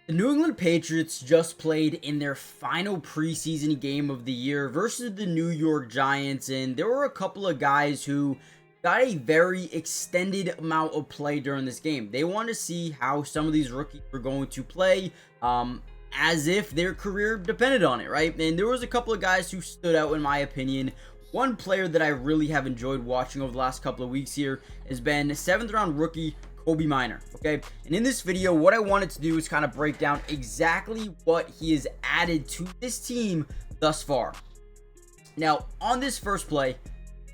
The New England Patriots just played in their final preseason game of the year versus the New York Giants, and there were a couple of guys who got a very extended amount of play during this game. They want to see how some of these rookies were going to play, as if their career depended on it, right? And there was a couple of guys who stood out in my opinion. One player that I really have enjoyed watching over the last couple of weeks here has been 7th round rookie Kobee Minor. Okay, and in this video what I wanted to do is kind of break down exactly what he has added to this team thus far. Now on this first play,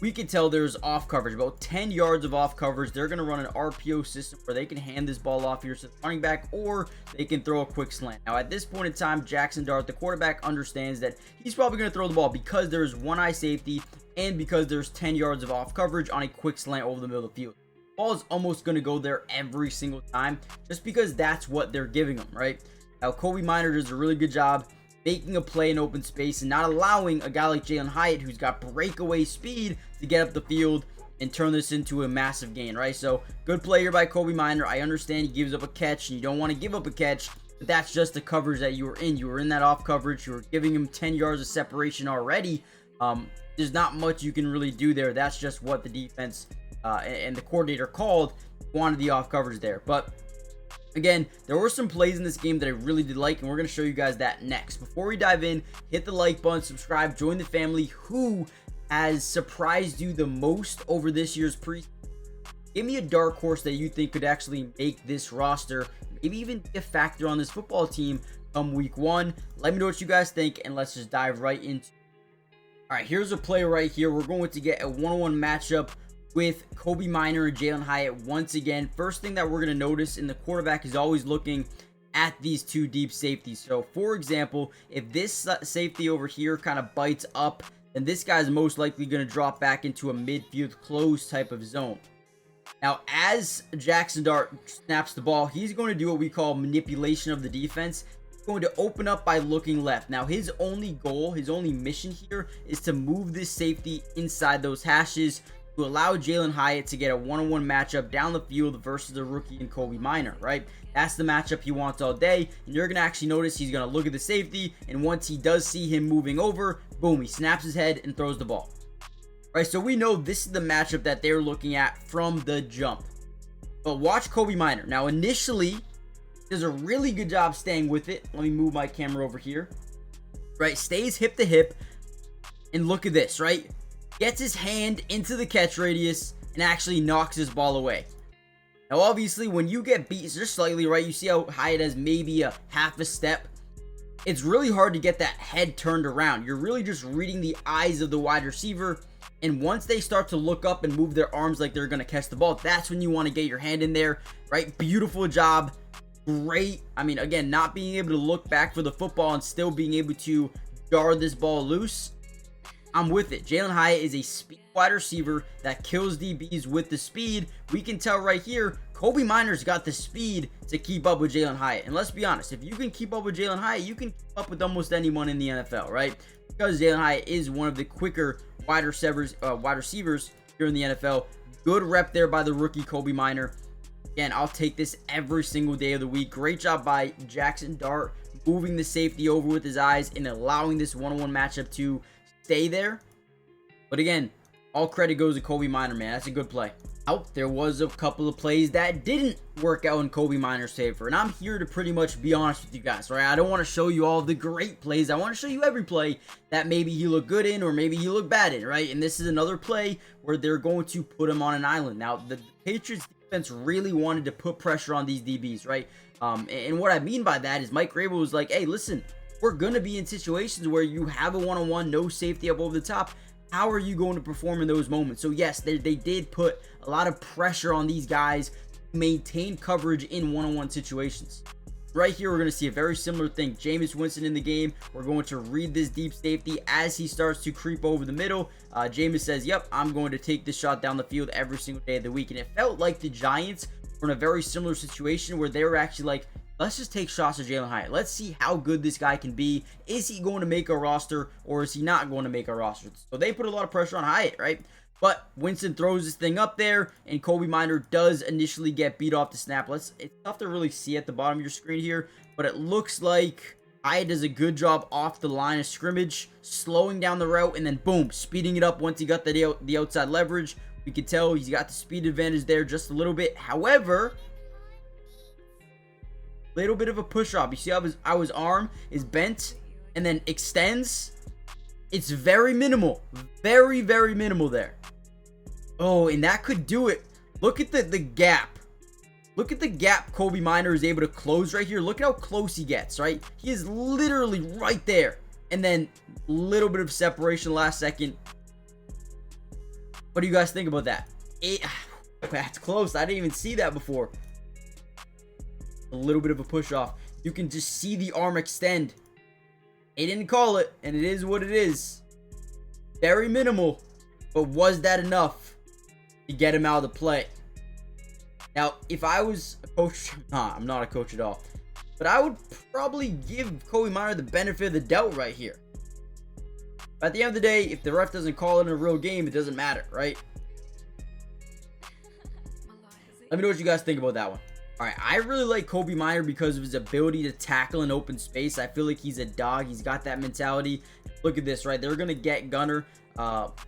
we can tell there's off coverage, about 10 yards of off coverage. They're going to run an RPO system where they can hand this ball off here to the running back, or they can throw a quick slant. Now at this point in time, Jackson Dart, the quarterback, understands that he's probably going to throw the ball because there's one eye safety and because there's 10 yards of off coverage on a quick slant over the middle of the field. Ball is almost going to go there every single time just because that's what they're giving them, right? Now Kobee Minor does a really good job making a play in open space and not allowing a guy like Jaylen Hyatt, who's got breakaway speed, to get up the field and turn this into a massive gain, right? So good play here by Kobee Minor. I understand he gives up a catch and you don't want to give up a catch, but that's just the coverage that you were in. You were in that off coverage. You were giving him 10 yards of separation already. There's not much you can really do there. That's just what the defense and the coordinator called, wanted the off coverage there. But again, there were some plays in this game that I really did like, and we're going to show you guys that next. Before we dive in, hit the like button, subscribe, join the family. Who has surprised you the most over this year's preseason? Give me a dark horse that you think could actually make this roster, maybe even be a factor on this football team come week one. Let me know what you guys think, and let's just dive right into it. All right, here's a play right here. We're going to get a one-on-one matchup with Kobee Minor and Jaylen Hyatt once again. First thing that we're going to notice, and the quarterback is always looking at these two deep safeties. So for example, if this safety over here kind of bites up, then this guy's most likely going to drop back into a midfield close type of zone. Now as Jackson Dart snaps the ball, he's going to do what we call manipulation of the defense. He's going to open up by looking left. Now his only goal, his only mission here is to move this safety inside those hashes to allow Jaylen Hyatt to get a one-on-one matchup down the field versus the rookie and Kobee Minor, right? That's the matchup he wants all day, and you're going to actually notice he's going to look at the safety, and once he does see him moving over, boom, he snaps his head and throws the ball. Right, so we know this is the matchup that they're looking at from the jump. But watch Kobee Minor. Now initially, does a really good job staying with it. Let me move my camera over here. Right, stays hip to hip, and look at this, right? Gets his hand into the catch radius and actually knocks his ball away. Now obviously when you get beat just slightly, right, you see how Hyatt has maybe a half a step. It's really hard to get that head turned around. You're really just reading the eyes of the wide receiver, and once they start to look up and move their arms like they're going to catch the ball, that's when you want to get your hand in there, right? Beautiful job. Great. I mean, again, not being able to look back for the football and still being able to guard this ball loose. I'm with it. Jaylen Hyatt is a speed wide receiver that kills DBs with the speed. We can tell right here, Kobee Minor's got the speed to keep up with Jaylen Hyatt. And let's be honest, if you can keep up with Jaylen Hyatt, you can keep up with almost anyone in the NFL, right? Because Jaylen Hyatt is one of the quicker wide receivers here in the NFL. Good rep there by the rookie Kobee Minor. Again, I'll take this every single day of the week. Great job by Jackson Dart moving the safety over with his eyes and allowing this one-on-one matchup to stay there. But again, all credit goes to Kobee Minor, man. That's a good play. There was a couple of plays that didn't work out in Kobee Minor's favor, and I'm here to pretty much be honest with you guys, right? I don't want to show you all the great plays. I want to show you every play that maybe he looked good in or maybe he looked bad in, right? And this is another play where they're going to put him on an island. Now the Patriots defense really wanted to put pressure on these DBs, right? And what I mean by that is Mike Vrabel was like, hey, listen, we're going to be in situations where you have a one-on-one, no safety up over the top. How are you going to perform in those moments? So yes, they did put a lot of pressure on these guys to maintain coverage in one-on-one situations. Right here, we're going to see a very similar thing. Jameis Winston in the game. We're going to read this deep safety as he starts to creep over the middle. Jameis says, yep, I'm going to take this shot down the field every single day of the week. And it felt like the Giants were in a very similar situation where they were actually like, let's just take shots at Jaylen Hyatt. Let's see how good this guy can be. Is he going to make a roster or is he not going to make a roster? So they put a lot of pressure on Hyatt, right? But Winston throws this thing up there, and Kobee Minor does initially get beat off the snap. It's tough to really see at the bottom of your screen here, but it looks like Hyatt does a good job off the line of scrimmage, slowing down the route, and then boom, speeding it up once he got the outside leverage. We can tell he's got the speed advantage there just a little bit. However, little bit of a push off. You see how his arm is bent and then extends? It's very minimal. Very, very minimal there. Oh, and that could do it. Look at the gap. Look at the gap Kobee Minor is able to close right here. Look at how close he gets, right? He is literally right there. And then a little bit of separation last second. What do you guys think about that? That's close. I didn't even see that before. A little bit of a push off. You can just see the arm extend. They didn't call it, and it is what it is. Very minimal. But was that enough to get him out of the play? Now, if I was a coach, I'm not a coach at all, but I would probably give Kobee Minor the benefit of the doubt right here. But at the end of the day, if the ref doesn't call it in a real game, it doesn't matter, right? Let me know what you guys think about that one. All right, I really like Kobee Minor because of his ability to tackle in open space. I feel like he's a dog. He's got that mentality. Look at this, right? They're going to get Gunner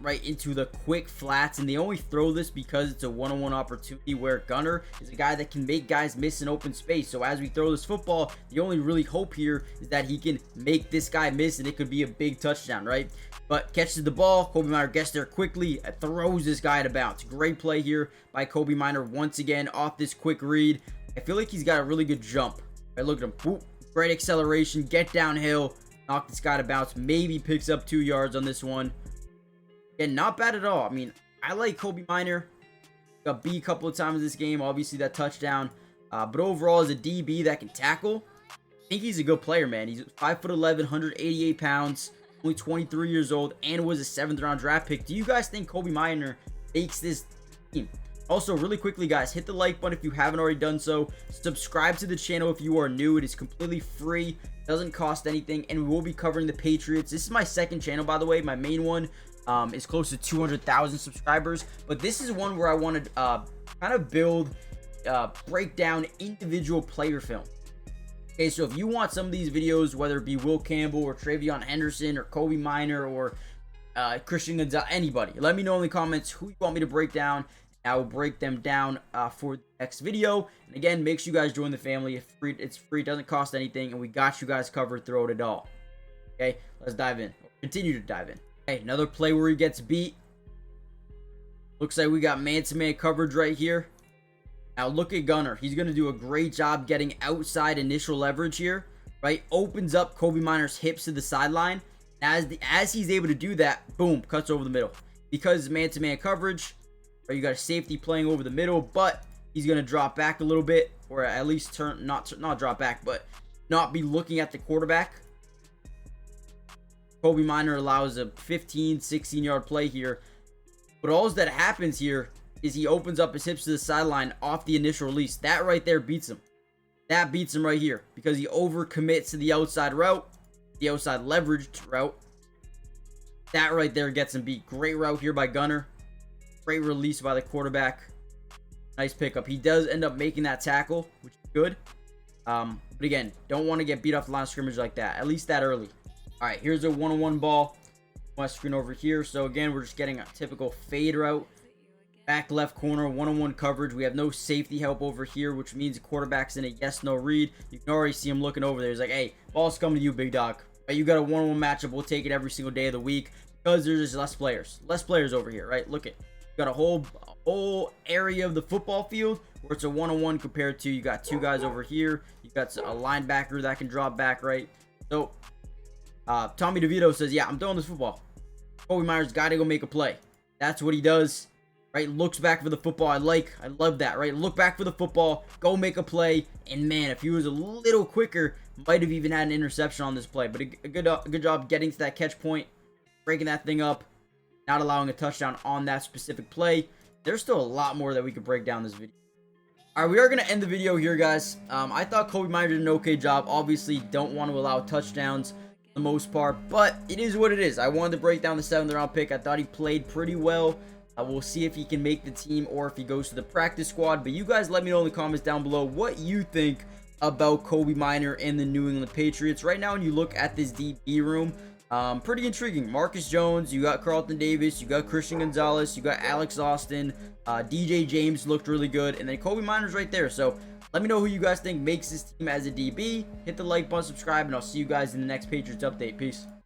right into the quick flats, and they only throw this because it's a one-on-one opportunity where Gunner is a guy that can make guys miss in open space. So as we throw this football, the only really hope here is that he can make this guy miss, and it could be a big touchdown, right? But catches the ball, Kobee Minor gets there quickly, throws this guy to bounce. Great play here by Kobee Minor once again off this quick read. I feel like he's got a really good jump. Right, look at him. Whoop, great acceleration, get downhill, knock this guy to bounce. Maybe picks up 2 yards on this one. Yeah, not bad at all. I mean, I like Kobee Minor. Got beat a couple of times this game. Obviously, that touchdown. But overall, as a DB that can tackle, I think he's a good player, man. He's 5'11", 188 pounds, only 23 years old, and was a 7th round draft pick. Do you guys think Kobee Minor makes this team? Also, really quickly, guys, hit the like button if you haven't already done so. Subscribe to the channel if you are new. It is completely free. Doesn't cost anything, and we will be covering the Patriots. This is my second channel, by the way. My main one is close to 200,000 subscribers, but this is one where I want to kind of break down individual player film. Okay, so if you want some of these videos, whether it be Will Campbell or Travion Henderson or Kobee Minor or Christian Gonzalez, anybody, let me know in the comments who you want me to break down. I will break them down for the next video. And again, make sure you guys join the family. It's free, doesn't cost anything, and we got you guys covered throughout it all. Okay, let's dive in. Continue to dive in. Okay, another play where he gets beat. Looks like we got man-to-man coverage right here. Now look at Gunner. He's going to do a great job getting outside initial leverage here, right? Opens up Kobee Minor's hips to the sideline. As he's able to do that, boom, cuts over the middle. Because man-to-man coverage, right, you got a safety playing over the middle, but he's going to drop back a little bit, or at least not drop back, but not be looking at the quarterback. Kobee Minor allows a 15, 16-yard play here. But all that happens here is he opens up his hips to the sideline off the initial release. That right there beats him. That beats him right here because he overcommits to the outside route, the outside leveraged route. That right there gets him beat. Great route here by Gunner. Great release by the quarterback. Nice pickup. He does end up making that tackle, which is good. But again, don't want to get beat off the line of scrimmage like that, at least that early. All right, here's a one-on-one ball. My screen over here. So again, we're just getting a typical fade route. Back left corner, one-on-one coverage. We have no safety help over here, which means the quarterback's in a yes-no read. You can already see him looking over there. He's like, hey, ball's coming to you, big dog. You got a one-on-one matchup. We'll take it every single day of the week because there's just less players. Less players over here, right? Look at, you got a whole area of the football field where it's a one-on-one compared to you got two guys over here. You got a linebacker that can drop back, right? So Tommy DeVito says, yeah, I'm throwing this football. Kobee Minor's got to go make a play. That's what he does, right? Looks back for the football. I love that, right? Look back for the football, go make a play, and man, if he was a little quicker, might have even had an interception on this play. But a good job getting to that catch point, breaking that thing up, not allowing a touchdown on that specific play. There's still a lot more that we could break down this video. All right, we are going to end the video here, guys. I thought Kobee Minor did an okay job. Obviously, don't want to allow touchdowns for the most part, but it is what it is. I wanted to break down the 7th round pick. I thought he played pretty well. We'll see if he can make the team or if he goes to the practice squad. But you guys let me know in the comments down below what you think about Kobee Minor and the New England Patriots. Right now, when you look at this DB room, pretty intriguing. Marcus Jones, you got Carlton Davis, you got Christian Gonzalez, you got Alex Austin, DJ James looked really good, and then Kobee Minor's right there. So let me know who you guys think makes this team as a DB. Hit the like button, subscribe, and I'll see you guys in the next Patriots update. Peace.